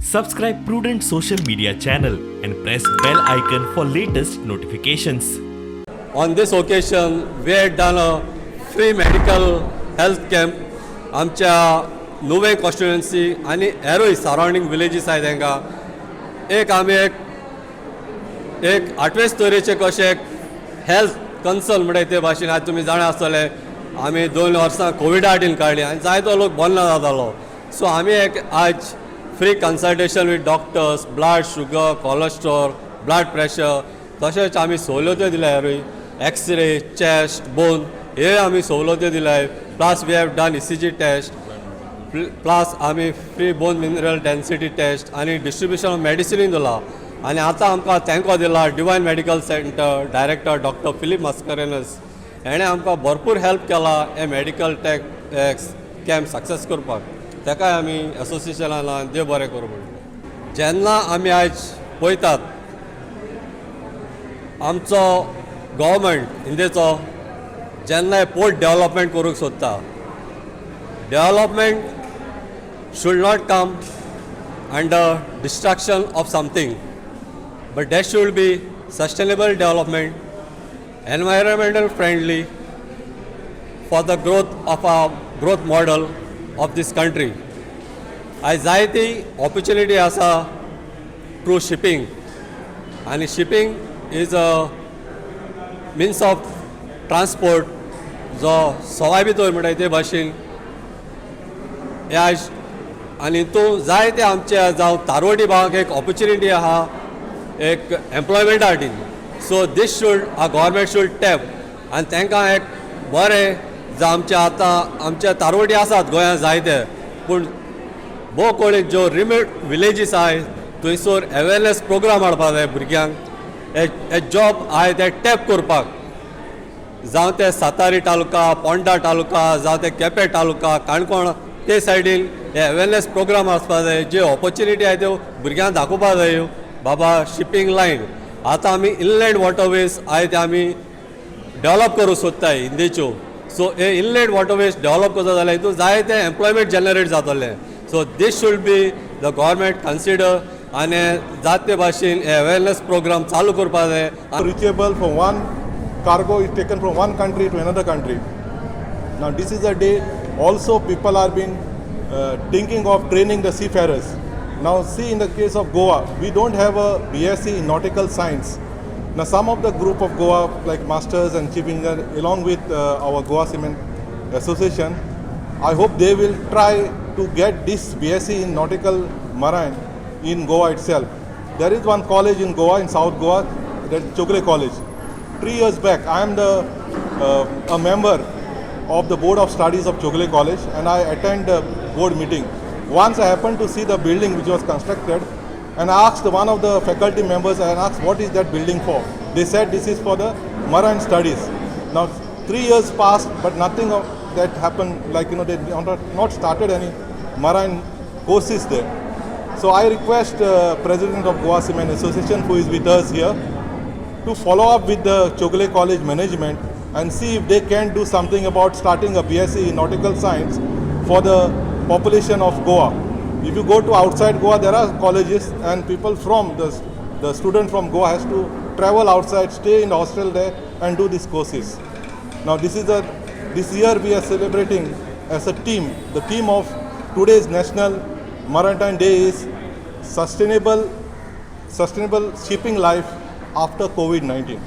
Subscribe Prudent social media channel and press bell icon for latest notifications. On this occasion, we had done a free medical health camp. आमच्या नुवें constituency आनी हेरूय surrounding villages आहाय तांकां एक आमी एक 8वें तरेचे कशे हेल्थ कन्सर्न म्हणटाय ते भाशेन आज तुमी जाणा आसतले आमी 2 वर्सां कोविडा हातीन काडली आनी जायतो लोक बरो जातालो सो आमी एक आज free consultation with doctors blood sugar cholesterol blood pressure तशेंच आमी सवलत्यो दिल्या हेरूय एक्सरे चेस्ट बोन हे आमी सवलत्यो दिल्याय plus we have done ECG test plus आमी free bone mineral density test आनी डिस्ट्रिब्युशन ऑफ मेडिसिनूय दिला आनी आतां आमकां थँको दिला divine medical centre director doctor Philip Mascarenhas हेणें आमकां भरपूर हेल्प केला हे मेडिकल कॅम्प सक्सेस करपाक ताकाय आमी एसोसिएशनान देव बरें करूं म्हणटा जेन्ना आमी आयज पळयतात आमचो गव्हर्मेंट इंडियेचो जेन्ना पोर्ट डेव्हलपमेंट करूंक सोदता development should not come under destruction of something, but there should be sustainable development, environmental friendly for the growth of our growth model of this country. As जायती opportunity आसा through shipping, and shipping is a means of transport जो सवाय भितर म्हणटाय ते भाशेन आज आनी हितून जायते आमचे जावं तारवडी भागाक एक ऑपॉर्च्युनिटी आहा एक एम्प्लॉयमेंटा खातीर so this should uh government should tap आनी तांकां एक बरें जावं आमचे आतां आमचे तारवडी आसात गोंयांत जायते पूण भोव कोळीक ज्यो रिमोट विलेजीस आहाय थंयसर अवेरनेस प्रोग्राम हाडपाक जाय भुरग्यांक हे जॉब आहाय ते टॅप करपाक जावं ते सातारी तालुका पोंडा तालुका जावं ते केपें तालुका काणकोण ते सायडीन हे अवेरनेस प्रोग्राम आसपाक जाय जे ऑपॉर्च्युनिटी आहाय त्यो भुरग्यांक दाखोवपाक जाय बाबा शिपींग लायन आतां आमी इनलँड वॉटरवेज आहाय ते आमी डेव्हलप करूंक सोदताय इंडियेच्यो सो हे इनलँड वॉटरवेज डेव्हलप करता जाल्यार हितून जायते एम्प्लॉयमेंट जनरेट जातले so this should be the government consider आनी जाते भाशेन हे अवेरनेस प्रोग्राम चालू करपाक जाय reachable from one cargo is taken from one country to another country. Now this is a day also people are been thinking of training the seafarers. Now see in the case of Goa, we don't have a BSc in nautical science. Now some of the group of Goa like masters and chief engineer along with our Goa SEAMAN association, I hope they will try to get this BSc in nautical marine in Goa itself. There is one college in Goa, in South Goa, that's Chogle College. 3 years back, I am a member of the board of studies of Chogle College and I attend the board meeting. Once I happened to see the building which was constructed and I asked one of the faculty members, I asked what is that building for? They said this is for the marine studies. Now 3 years passed but nothing of that happened, like they not started any marine courses there. So I request President of Goa SEAMAN Association who is with us here to follow up with the Chogle College management and see if they can do something about starting a BSc in nautical science for the population of Goa. If you go to outside Goa, there are colleges and people from the student from Goa has to travel outside, stay in the hostel there and do these courses. Now this year we are celebrating as a team. The theme of today's National Maritime Day is sustainable shipping life after COVID-19.